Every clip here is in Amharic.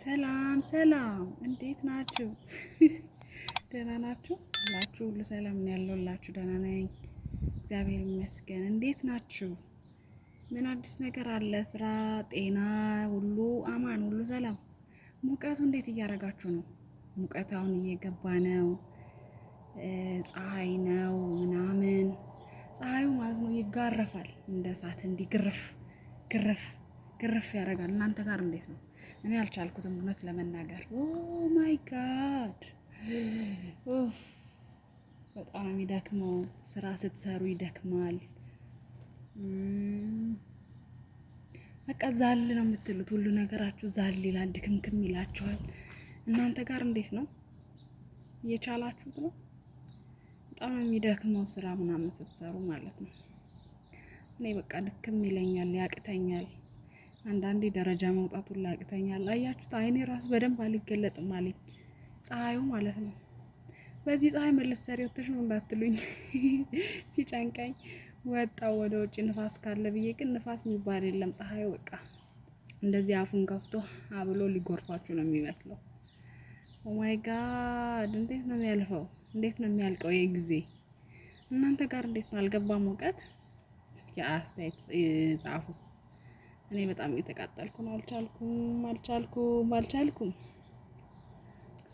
ሰላም ሰላም፣ እንዴት ናችሁ? ደህና ናችሁ? ሁላችሁ ሁሉ ሰላም ነው ያለውላችሁ? ደህና ነኝ፣ እግዚአብሔር ይመስገን። እንዴት ናችሁ? ምን አዲስ ነገር አለ? ስራ፣ ጤና፣ ሁሉ አማን፣ ሁሉ ሰላም። ሙቀቱ እንዴት እያደረጋችሁ ነው? ሙቀት አሁን እየገባ ነው። ፀሐይ ነው ምናምን። ፀሐዩ ማለት ነው ይጋረፋል፣ እንደ እሳት እንዲህ ግርፍ ግርፍ ግርፍ ያደርጋል። እናንተ ጋር እንዴት ነው? እኔ አልቻልኩትም እውነት ለመናገር። ኦ ማይ ጋድ በጣም የሚደክመው። ስራ ስትሰሩ ይደክማል። በቃ ዛል ነው የምትሉት፣ ሁሉ ነገራችሁ ዛል ይላል፣ ድክምክም ይላችኋል። እናንተ ጋር እንዴት ነው? እየቻላችሁት ነው? በጣም የሚደክመው ስራ ምናምን ስትሰሩ ማለት ነው። እኔ በቃ ድክም ይለኛል፣ ያቅተኛል። አንዳንዴ ደረጃ መውጣቱን ያቅተኛል። አያችሁት? አይኔ ራሱ በደንብ አልገለጥም አለኝ፣ ፀሐዩ ማለት ነው። በዚህ ፀሐይ መለስ ሰሪ ወጥተሽ ነው እንዳትሉኝ። ሲጨንቀኝ ወጣው ወደ ውጭ ንፋስ ካለ ብዬ፣ ግን ንፋስ የሚባል የለም። ፀሐዩ በቃ እንደዚህ አፉን ከፍቶ አብሎ ሊጎርሳችሁ ነው የሚመስለው። ኦ ማይ ጋድ! እንዴት ነው የሚያልፈው? እንዴት ነው የሚያልቀው ይሄ ጊዜ? እናንተ ጋር እንዴት ነው? አልገባም ሙቀት? እስኪ አስተያየት ጻፉ። እኔ በጣም እየተቃጠልኩ ነው። አልቻልኩም።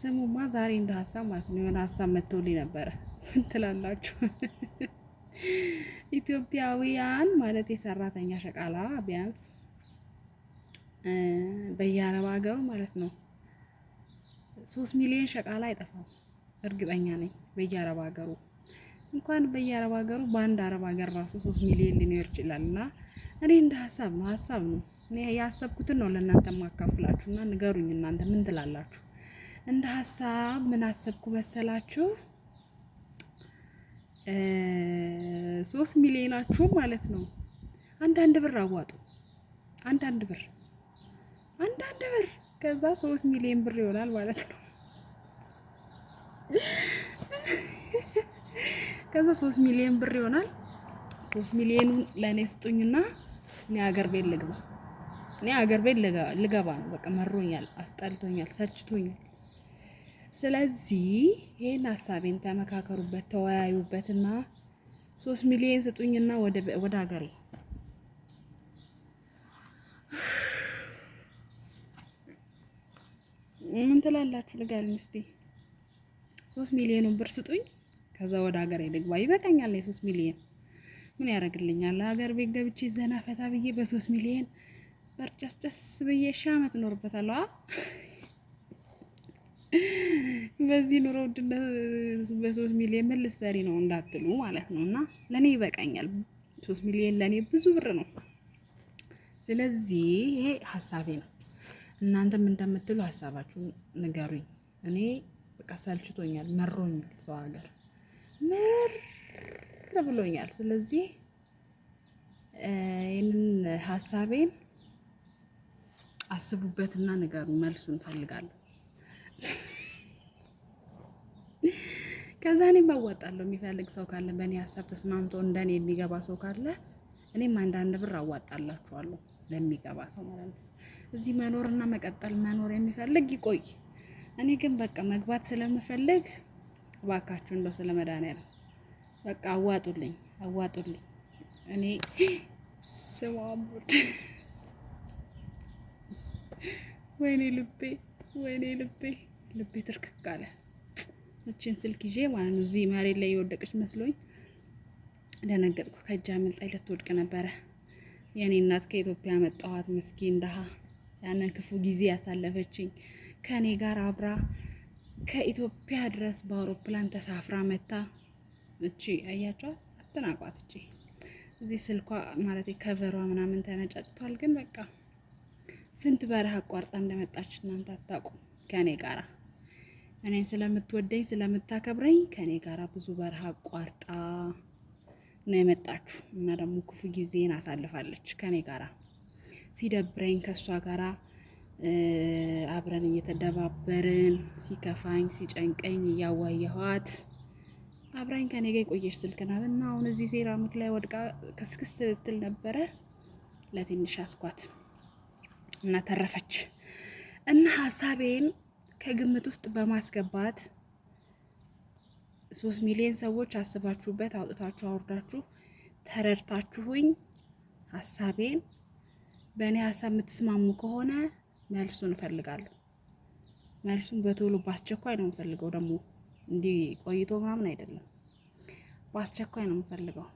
ስሙማ ዛሬ እንደ ሀሳብ ማለት ነው የሆነ ሀሳብ መጥቶልኝ ነበረ። ምን ትላላችሁ? ኢትዮጵያውያን ማለት የሰራተኛ ሸቃላ ቢያንስ በየአረብ ሀገሩ ማለት ነው 3 ሚሊዮን ሸቃላ አይጠፋም፣ እርግጠኛ ነኝ። በየአረብ ሀገሩ እንኳን በየአረብ ሀገሩ በአንድ አረብ ሀገር ራሱ 3 ሚሊዮን ሊኖር ይችላል። እና እኔ እንደ ሀሳብ ነው እኔ ያሰብኩትን ነው ለእናንተ ማካፍላችሁና ንገሩኝ፣ እናንተ ምን ትላላችሁ? እንደ ሀሳብ ምን አሰብኩ መሰላችሁ? 3 ሚሊዮናችሁ ማለት ነው አንዳንድ ብር አዋጡ። አንዳንድ ብር ከዛ 3 ሚሊዮን ብር ይሆናል ማለት ነው። ከዛ 3 ሚሊዮን ብር ይሆናል። 3 ሚሊዮኑን ለእኔ ስጡኝና እኔ ሀገር ቤት ልገባ ነው። በቃ መሮኛል፣ አስጠልቶኛል፣ ሰልችቶኛል። ስለዚህ ይሄን ሀሳቤን ተመካከሩበት፣ ተወያዩበትና 3 ሚሊዮን ስጡኝና ወደ ሀገሬ ምን ትላላችሁ? ንገሩኝ እስቲ። 3 ሚሊዮን ብር ስጡኝ፣ ከዛ ወደ ሀገሬ ልግባ። ይበቃኛል። የ3 ሚሊዮን ምን ያደርግልኛል? ሀገር ቤት ገብቼ ዘና ፈታ ብዬ በ3 ሚሊዮን በርጨስጨስ ብዬ ሺህ ዓመት እኖርበታለሁ። በዚህ ኑሮ ውድነት በ3 ሚሊዮን ምን ልትሰሪ ነው እንዳትሉ ማለት ነው። እና ለኔ ይበቃኛል። 3 ሚሊዮን ለኔ ብዙ ብር ነው። ስለዚህ ይሄ ሀሳቤ ነው። እናንተም እንደምትሉ ሀሳባችሁን ንገሩኝ። እኔ በቃ ሰልችቶኛል፣ መሮኛል፣ ሰው ሀገር ምር ብሎኛል። ስለዚህ ይህንን ሀሳቤን አስቡበትና ንገሩኝ። መልሱን ፈልጋለሁ። ከዛ እኔም አዋጣለሁ። የሚፈልግ ሰው ካለ በእኔ ሀሳብ ተስማምቶ እንደኔ የሚገባ ሰው ካለ እኔም አንዳንድ ብር አዋጣላችኋለሁ፣ ለሚገባ ሰው ማለት ነው። እዚህ መኖርና መኖር የሚፈልግ ይቆይ። እኔ ግን በቃ መግባት ስለምፈልግ እባካችሁ እንደው ስለመድኃኒዓለም በቃ አዋጡልኝ። እኔ ስማሙድ ወይኔ ልቤ ትርክክ አለ። እቺን ስልክ ይዤ ማለት ነው እዚህ መሬት ላይ የወደቀች መስሎኝ ደነገጥኩ። ከእጅ አመልጣኝ ልትወድቅ ነበረ። የኔ እናት ከኢትዮጵያ መጣኋት፣ ምስኪን ደሃ፣ ያንን ክፉ ጊዜ ያሳለፈችኝ ከኔ ጋር አብራ ከኢትዮጵያ ድረስ በአውሮፕላን ተሳፍራ መታ። እቺ አያችኋት? አትናቋት። እቺ እዚህ ስልኳ ማለት ከቨሯ ምናምን ተነጫጭቷል። ግን በቃ ስንት በረሃ አቋርጣ እንደመጣች እናንተ አታውቁም። ከኔ ጋራ እኔን ስለምትወደኝ ስለምታከብረኝ ከኔ ጋራ ብዙ በረሃ አቋርጣ ነው የመጣችሁ እና ደግሞ ክፉ ጊዜን አሳልፋለች ከኔ ጋራ። ሲደብረኝ ከሷ ጋራ አብረን እየተደባበርን፣ ሲከፋኝ ሲጨንቀኝ እያዋየኋት አብራኝ ከኔ ጋር የቆየች ስልክ ናት። እና አሁን እዚህ ሴራሚክ ላይ ወድቃ ከስክስ ስትል ነበረ። ለትንሽ አስኳት እና ተረፈች። እና ሀሳቤን ከግምት ውስጥ በማስገባት 3 ሚሊዮን ሰዎች አስባችሁበት አውጥታችሁ አውርዳችሁ ተረድታችሁኝ ሀሳቤን በእኔ ሀሳብ የምትስማሙ ከሆነ መልሱን እፈልጋለሁ። መልሱን በቶሎ በአስቸኳይ ነው የምፈልገው። ደግሞ እንዲህ ቆይቶ ምናምን አይደለም፣ በአስቸኳይ ነው የምፈልገው።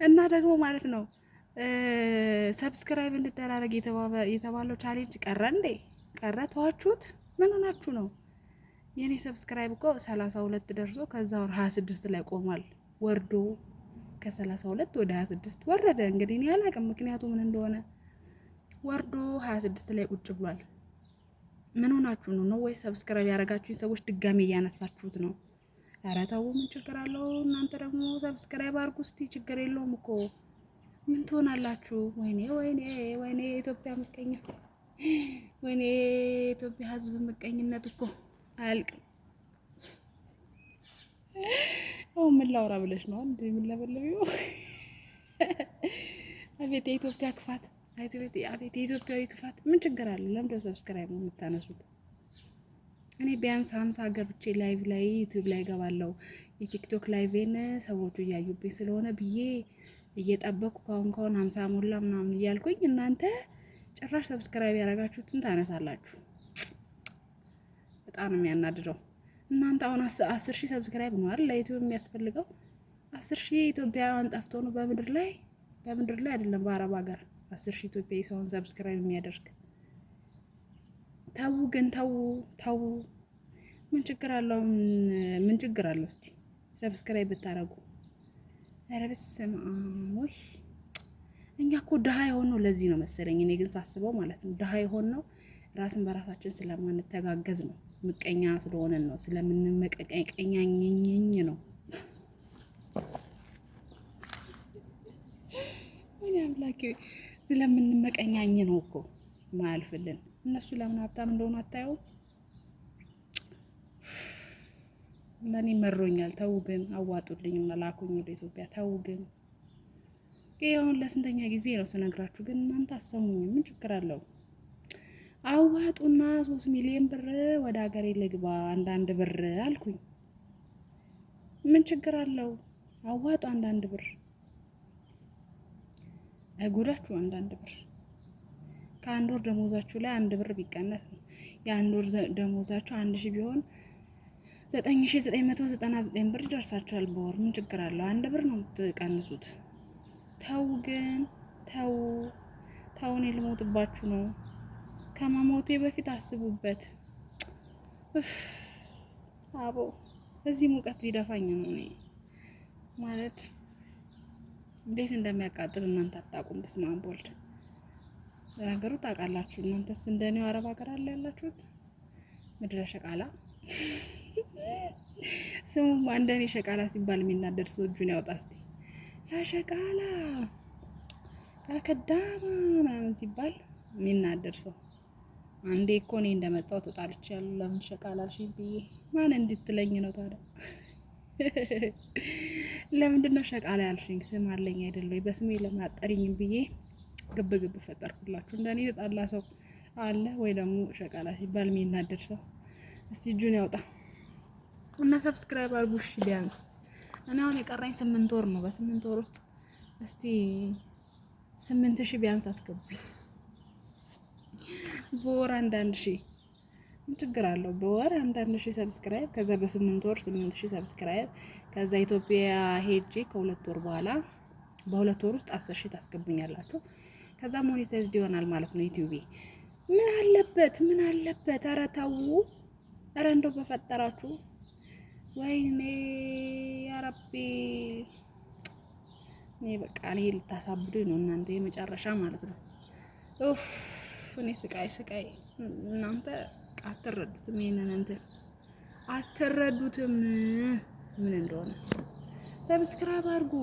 እና ደግሞ ማለት ነው ሰብስክራይብ እንደራረግ የተባለው ቻሌንጅ ቀረ እንዴ? ቀረ? ተዋችሁት? ምን ሆናችሁ ነው? የኔ ሰብስክራይብ እኮ 32 ደርሶ ከዛው 26 ላይ ቆሟል። ወርዶ ከ32 ወደ 26 ወረደ። እንግዲህ እኔ አላውቅም ምክንያቱ ምን እንደሆነ። ወርዶ 26 ላይ ቁጭ ብሏል። ምን ሆናችሁ ነው? ነው ወይ ሰብስክራይብ ያደረጋችሁኝ ሰዎች ድጋሚ እያነሳችሁት ነው? ኧረ ተው፣ ምን ችግር አለው? እናንተ ደግሞ ሰብስክራይብ አድርጉ እስቲ፣ ችግር የለውም እኮ ምን ትሆናላችሁ? ወይኔ ወይኔ ወይኔ የኢትዮጵያ ምቀኛ፣ ወይኔ የኢትዮጵያ ሕዝብ ምቀኝነት እኮ አያልቅም። አሁን ምን ላውራ ብለሽ ነው እንዴ? ምን ለበለቢው? አቤት የኢትዮጵያ ክፋት፣ አቤት የኢትዮጵያዊ ክፋት። ምን ችግር አለው? ለምንድነው ሰብስክራይብ ነው የምታነሱት? እኔ ቢያንስ 50 ገብቼ ላይቭ ላይ ዩቲዩብ ላይ ገባለሁ። የቲክቶክ ላይቬን ሰዎቹ እያዩብኝ ስለሆነ ብዬ እየጠበቅኩ ካሁን 50 ሞላ ምናምን እያልኩኝ እናንተ ጭራሽ ሰብስክራይብ ያደረጋችሁትን ታነሳላችሁ። በጣም ነው የሚያናድደው። እናንተ አሁን 10,000 ሰብስክራይብ ነው አይደል ለዩቲዩብ የሚያስፈልገው? 10,000 ኢትዮጵያውያን ጠፍቶ ነው በምድር ላይ አይደለም በአረብ ሀገር 10,000 ኢትዮጵያዊ ሰውን ሰብስክራይብ የሚያደርግ። ተው ግን ተው። ምን ችግር አለው? ምን ችግር አለው? እስቲ ሰብስክራይብ ብታረጉ። ኧረ በስመ አብ ወይ! እኛ እኮ ድሃ የሆን ነው ለዚህ ነው መሰለኝ። እኔ ግን ሳስበው ማለት ነው ድሃ የሆን ነው ራስን በራሳችን ስለማንተጋገዝ ነው። ምቀኛ ስለሆነን ነው፣ ስለምንመቀቀኛኝኝ ነው። እኔ አምላኬ ስለምንመቀኛኝ ነው እኮ ማያልፍልን። እነሱ ለምን ሀብታም እንደሆኑ አታየውም? ለኔ መሮኛል። ተው ግን አዋጡልኝ እና ላኩኝ ወደ ኢትዮጵያ። ተው ግን አሁን ለስንተኛ ጊዜ ነው ስነግራችሁ? ግን እናንተ አሰሙኝ። ምን ችግር አለው? አዋጡና 3 ሚሊዮን ብር ወደ ሀገሬ ልግባ፣ አንዳንድ ብር አልኩኝ። ምን ችግር አለው? አዋጡ አንዳንድ ብር። አይጎዳችሁ አንዳንድ ብር። ከአንድ ወር ደሞዛችሁ ላይ 1 ብር ቢቀነስ ነው። የአንድ ወር ደሞዛችሁ 1,000 ቢሆን 9,999 ብር ይደርሳችኋል በወር። ምን ችግር አለው? 1 ብር ነው የምትቀንሱት። ተው ግን ተው። እኔ ልሞትባችሁ ነው። ከመሞቴ በፊት አስቡበት። አቦ እዚህ ሙቀት ሊደፋኝ ነው። እኔ ማለት እንዴት እንደሚያቃጥል እናንተ አታውቁም። በስመ አብ ወልድ። ለነገሩ ታውቃላችሁ እናንተስ እንደኔው አረብ ሀገር አለ ያላችሁት ምድረ ሸቃላ። ስሙም እንደኔ ሸቃላ ሲባል የሚናደድ ሰው እጁን ያውጣ እስቲ። ያ ሸቃላ አልከዳማ ምናምን ሲባል የሚናደድ ሰው። አንዴ እኮ እኔ እንደመጣሁ ተጣልቻለሁ። ለምን ሸቃላ አልሽኝ ብዬ ማን እንድትለኝ ነው ታዲያ? ለምንድን ነው ሸቃላ ያልሽኝ? ስም አለኝ አይደል ወይ? በስሜ ለማጠሪኝ ብዬ ግብ ፈጠርኩላችሁ። እንደኔ ተጣላ ሰው አለ ወይ? ደግሞ ሸቃላ ሲባል የሚናደድ ሰው እስቲ እጁን ያውጣ እና ሰብስክራይብ አድርጉ። እሺ ቢያንስ እኔ አሁን የቀረኝ 8 ወር ነው። በ8 ወር ውስጥ እስቲ 8,000 ቢያንስ አስገቡኝ። በወር 1,000 ምን ችግር አለው? በወር 1,000 ሰብስክራይብ፣ ከዛ በ8 ወር 8,000 ሰብስክራይብ፣ ከዛ ኢትዮጵያ ሄጄ ከ2 ወር በኋላ በ2 ወር ውስጥ 10,000 ታስገቡኛላችሁ። ከዛ ሞኔታይዝድ ይሆናል ማለት ነው ዩቲዩብ። ምን አለበት? ኧረ ተው! ኧረ እንደው በፈጠራችሁ ወይኔ ያረቢ! እኔ በቃ እኔ ልታሳብዱኝ ነው እናንተ የመጨረሻ ማለት ነው። ኡፍ እኔ ስቃይ እናንተ አትረዱትም። ይሄንን እንትን አትረዱትም ምን እንደሆነ። ሰብስክራይብ አርጉ፣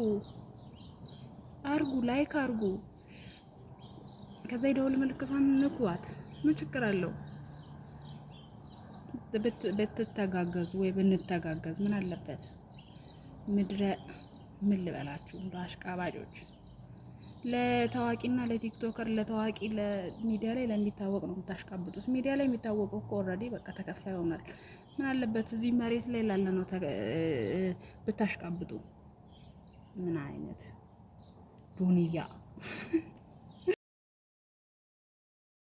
ላይክ አርጉ፣ ከዛ የደወል ምልክቷን ንኩዋት። ምን ችግር አለው? ብትተጋገዙ ወይ ብንተጋገዝ ምን አለበት? ምድረ ምን ልበላችሁ እንደ አሽቃባጮች ለታዋቂና ለቲክቶከር ለታዋቂ ለሚዲያ ላይ ለሚታወቅ ነው የምታሽቃብጡት። ሚዲያ ላይ የሚታወቀው እኮ ኦልሬዲ በቃ ተከፋይ ሆኗል። ምን አለበት እዚህ መሬት ላይ ላለ ነው ብታሽቃብጡ። ምን አይነት ዱንያ